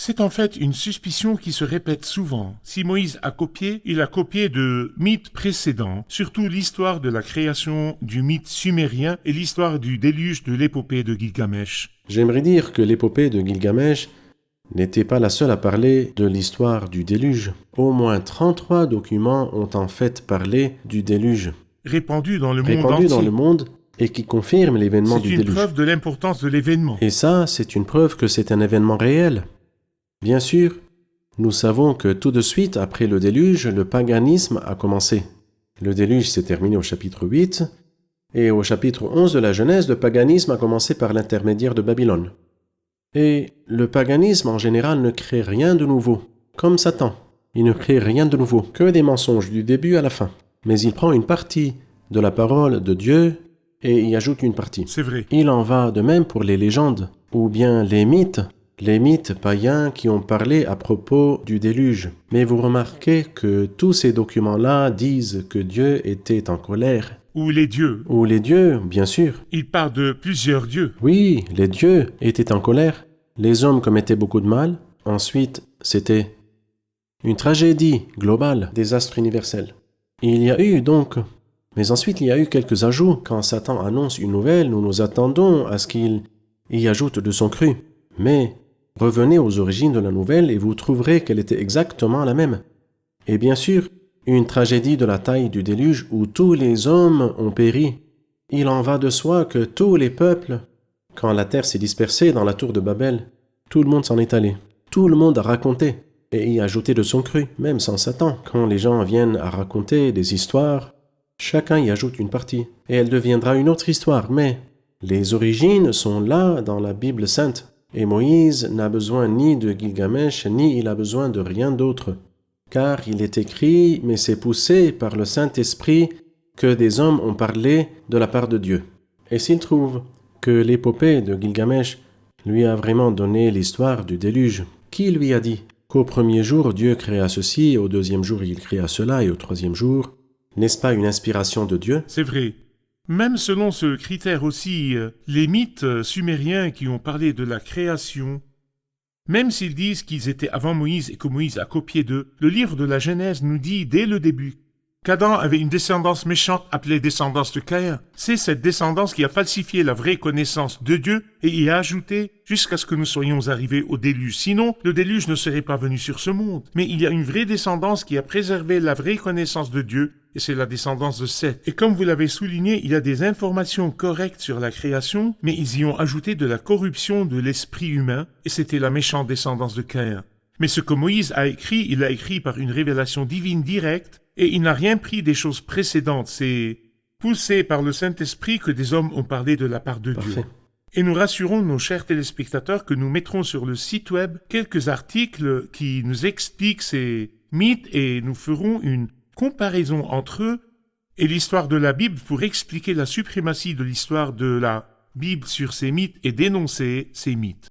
C'est en fait une suspicion qui se répète souvent. Si Moïse a copié, il a copié de mythes précédents, surtout l'histoire de la création du mythe sumérien et l'histoire du déluge de l'épopée de Gilgamesh. J'aimerais dire que l'épopée de Gilgamesh n'était pas la seule à parler de l'histoire du déluge. Au moins 33 documents ont en fait parlé du déluge, Répandus dans le monde et qui confirment l'événement du déluge. C'est une preuve de l'importance de l'événement. Et ça, c'est une preuve que c'est un événement réel. Bien sûr, nous savons que tout de suite après le déluge, le paganisme a commencé. Le déluge s'est terminé au chapitre 8, et au chapitre 11 de la Genèse, le paganisme a commencé par l'intermédiaire de Babylone. Et le paganisme en général ne crée rien de nouveau, comme Satan. Il ne crée rien de nouveau, que des mensonges du début à la fin. Mais il prend une partie de la parole de Dieu et y ajoute une partie. C'est vrai. Il en va de même pour les légendes, ou bien les mythes païens qui ont parlé à propos du déluge. Mais vous remarquez que tous ces documents-là disent que Dieu était en colère. Ou les dieux, bien sûr. Il parle de plusieurs dieux. Oui, les dieux étaient en colère. Les hommes commettaient beaucoup de mal. Ensuite, c'était une tragédie globale, désastre universel. Il y a eu donc... Mais ensuite, il y a eu quelques ajouts. Quand Satan annonce une nouvelle, nous nous attendons à ce qu'il y ajoute de son cru. Mais revenez aux origines de la nouvelle et vous trouverez qu'elle était exactement la même. Et bien sûr, une tragédie de la taille du déluge où tous les hommes ont péri. Il en va de soi que tous les peuples, quand la terre s'est dispersée dans la tour de Babel, tout le monde s'en est allé. Tout le monde a raconté et y a ajouté de son cru, même sans Satan. Quand les gens viennent à raconter des histoires, chacun y ajoute une partie et elle deviendra une autre histoire. Mais les origines sont là dans la Bible sainte. Et Moïse n'a besoin ni de Gilgamesh, ni il a besoin de rien d'autre. Car il est écrit, mais c'est poussé par le Saint-Esprit que des hommes ont parlé de la part de Dieu. Et s'il trouve que l'épopée de Gilgamesh lui a vraiment donné l'histoire du déluge, qui lui a dit qu'au premier jour Dieu créa ceci, au deuxième jour il créa cela, et au troisième jour, n'est-ce pas une inspiration de Dieu? C'est vrai. Même selon ce critère aussi, les mythes sumériens qui ont parlé de la création, même s'ils disent qu'ils étaient avant Moïse et que Moïse a copié d'eux, le livre de la Genèse nous dit dès le début qu'Adam avait une descendance méchante appelée descendance de Caïn. C'est cette descendance qui a falsifié la vraie connaissance de Dieu et y a ajouté jusqu'à ce que nous soyons arrivés au déluge. Sinon, le déluge ne serait pas venu sur ce monde. Mais il y a une vraie descendance qui a préservé la vraie connaissance de Dieu, et c'est la descendance de Seth. Et comme vous l'avez souligné, il y a des informations correctes sur la création, mais ils y ont ajouté de la corruption de l'esprit humain, et c'était la méchante descendance de Caïn. Mais ce que Moïse a écrit, il l'a écrit par une révélation divine directe, et il n'a rien pris des choses précédentes. C'est poussé par le Saint-Esprit que des hommes ont parlé de la part de Dieu. Et nous rassurons nos chers téléspectateurs que nous mettrons sur le site web quelques articles qui nous expliquent ces mythes et nous ferons une comparaison entre eux et l'histoire de la Bible pour expliquer la suprématie de l'histoire de la Bible sur ces mythes et dénoncer ces mythes.